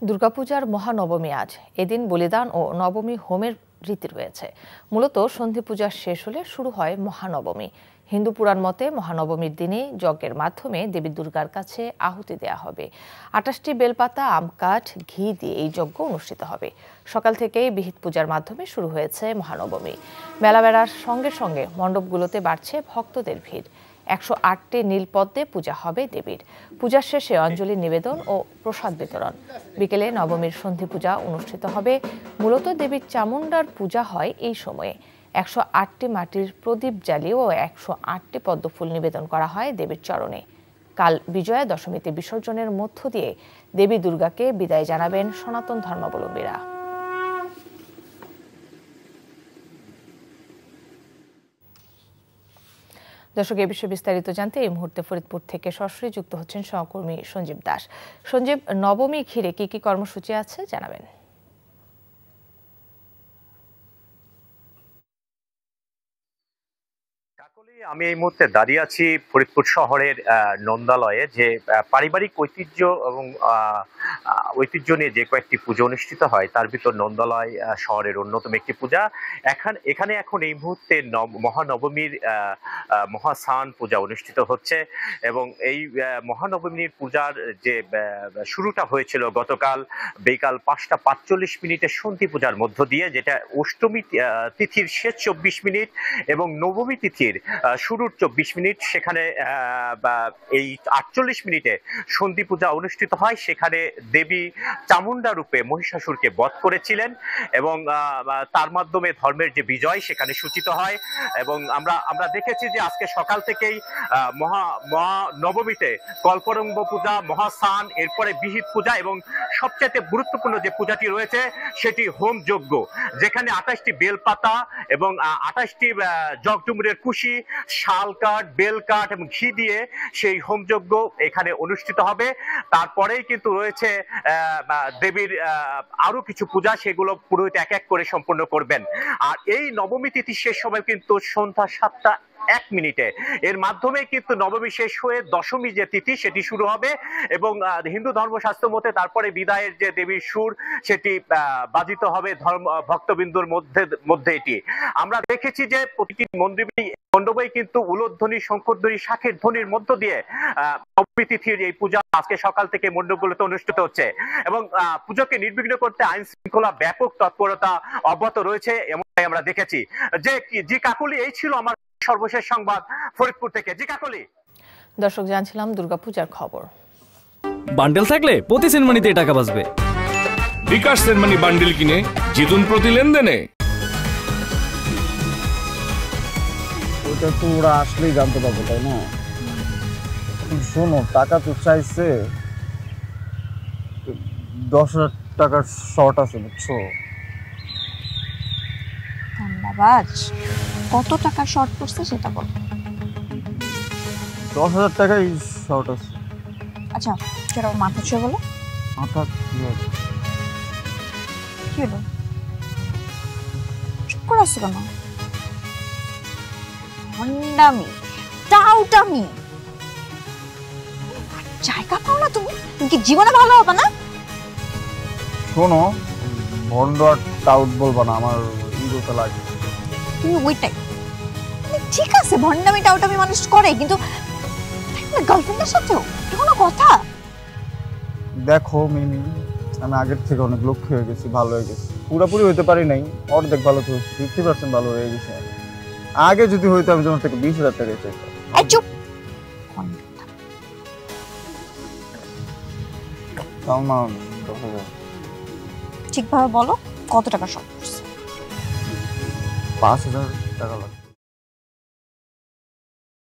দুর্গাপূজার মহানবমী আজ। এদিন বলিদান ও নবমী হোমের রীতি রয়েছে। মূলত সন্ধি পূজা শেষ হলে শুরু হয় মহানবমী। হিন্দু পুরাণ মতে মহানবমীর দিনে যজ্ঞের মাধ্যমে দেবী দুর্গার কাছে আহুতি দেয়া হবে। ২৮টি বেলপাতা, আম কাঠ, ঘি দিয়ে এই যজ্ঞ অনুষ্ঠিত হবে। সকাল থেকেই বিহিত পূজার মাধ্যমে শুরু হয়েছে মহানবমী। মেলা বেড়ার সঙ্গে সঙ্গে মণ্ডপগুলোতে বাড়ছে ভক্তদের ভিড়। ১০৮টি নীলপদ্মে পূজা হবে দেবীর। পূজার শেষে অঞ্জলি নিবেদন ও প্রসাদ বিতরণ। বিকেলে নবমীর সন্ধি পূজা অনুষ্ঠিত হবে। মূলত দেবীর চামুণ্ডার পূজা হয় এই সময়ে। ১০৮টি মাটির প্রদীপ জ্বালিয়ে ও ১০৮টি পদ্মফুল নিবেদন করা হয় দেবীর চরণে। কাল বিজয়া দশমীতে বিসর্জনের মধ্য দিয়ে দেবী দুর্গাকে বিদায় জানাবেন সনাতন ধর্মাবলম্বীরা। দর্শক, এই বিষয়ে বিস্তারিত জানতে এই মুহূর্তে ফরিদপুর থেকে সরাসরি যুক্ত হচ্ছেন সহকর্মী সঞ্জীব দাস। সঞ্জীব, নবমী ঘিরে কি কি কর্মসূচি আছে জানাবেন? আমি এই মুহূর্তে দাঁড়িয়ে আছি ফরিদপুর শহরের নন্দালয়ে, যে পারিবারিক ঐতিহ্য এবং ঐতিহ্য নিয়ে যে কয়েকটি পুজো অনুষ্ঠিত হয় তার ভিতর নন্দালয় শহরের অন্যতম একটি পূজা। এখানে এখন এই মুহূর্তে মহানবমীর মহাস্নান পূজা অনুষ্ঠিত হচ্ছে এবং এই মহানবমীর পূজার যে শুরুটা হয়েছিল গতকাল বিকাল ৫টা ৪৫ সন্ধি পূজার মধ্য দিয়ে, যেটা অষ্টমী তিথির শেষ ২৪ মিনিট এবং নবমী তিথির শুরুর ২৪ মিনিট। সেখানে এই ৪৮ মিনিটে সন্ধি পূজা অনুষ্ঠিত হয়। সেখানে দেবী চামুণ্ডা রূপে মহিষাসুরকে বধ করেছিলেন এবং তার মাধ্যমে ধর্মের যে বিজয় সেখানে সূচিত হয়। এবং আমরা দেখেছি যে আজকে সকাল থেকেই মহানবমীতে কল্পরম্ভ পূজা, মহাস্নান, এরপরে বিহিত পূজা এবং সবচেয়ে গুরুত্বপূর্ণ যে পূজাটি রয়েছে সেটি হোম যজ্ঞ, যেখানে ২৮টি বেলপাতা এবং ২৮টি জগডুমুরের কুশি, শাল কাঠ, বেল কাঠ এবং ঘি দিয়ে সেই হোমযজ্ঞ এখানে অনুষ্ঠিত হবে। তারপরেই কিন্তু রয়েছে দেবীর আরো কিছু পূজা, সেগুলো পুরোহিত এক এক করে সম্পন্ন করবেন। আর এই নবমী তিথি শেষ সময় কিন্তু সন্ধ্যা ৭টা ১ মিনিটে। এর মাধ্যমে কিন্তু নবমী শেষ হয়ে দশমী যে তিথি সেটি শুরু হবে এবং হিন্দু ধর্মশাস্ত্র মতে তারপরে বিদায়ের যে দেবীর সুর সেটি বাজিত হবে ভক্তবিন্দুর মধ্যে এটি। আমরা দেখেছি যে প্রতিটি মণ্ডপেই কিন্তু উলুধ্বনি, শঙ্খধ্বনি, শাঁখের ধ্বনির মধ্য দিয়ে নবমী তিথির এই পূজা আজকে সকাল থেকে মণ্ডপগুলোতে অনুষ্ঠিত হচ্ছে এবং পুজোকে নির্বিঘ্ন করতে আইন শৃঙ্খলা ব্যাপক তৎপরতা অব্যাহত রয়েছে এমনটাই আমরা দেখেছি। জি কাকলি, এই ছিল আমার সর্বশেষ সংবাদ ফরিদপুর থেকে। জি কাকলি। দর্শক, জানছিলাম দুর্গাপূজার খবর। বান্ডেল থাকলে প্রতি সেনমানিতে টাকা বাঁচবে। বিকাশ সেনমানি বান্ডেল কিনে জিতুন প্রতি লেনদেনে। ওটা তো ওরা আসলেই জানতে পারবো, তাই না? শোনো, টাকা তো চাইছে, ১০,০০০ টাকার শর্ট আছে, বুঝছো? ধন্যবাদ। কত টাকা শর্ট পড়ছে সেটা বল। ১০,০০০ টাকাই শর্ট আছে। আচ্ছা, সেটা মাথা ছুঁয়ে বলো। মাথা কি হলো? চুপ করে আসছো কেন? ভণ্ডামি, টাউটামি, জায়গা পাও না তুমি? তুমি কি জীবনে ভালো হবে না? শোনো, ভন্ড আর টাউট বলবো না, আমার ইগোতে লাগে। তুমি ওইটাই। ঠিক আছে, ভণ্ডামি টাউটামি মানুষ করে, কিন্তু গার্লফ্রেন্ডের সাথেও কোনো কথা? দেখো মিমি, আমি আগের থেকে অনেক লক্ষ্য হয়ে গেছি, ভালো হয়ে গেছি। পুরোপুরি হইতে পারি নাই, অর্ধেক ভালো তো 50% ভালো হয়ে গেছে। আগে যদি হইতো আমি তোমার থেকে 20,০০০ টাকা চাইতাম। চুপ। ঠিকভাবে বলো, কত টাকা শর্ট পড়ছে? ৫,০০০ টাকা লাগবে।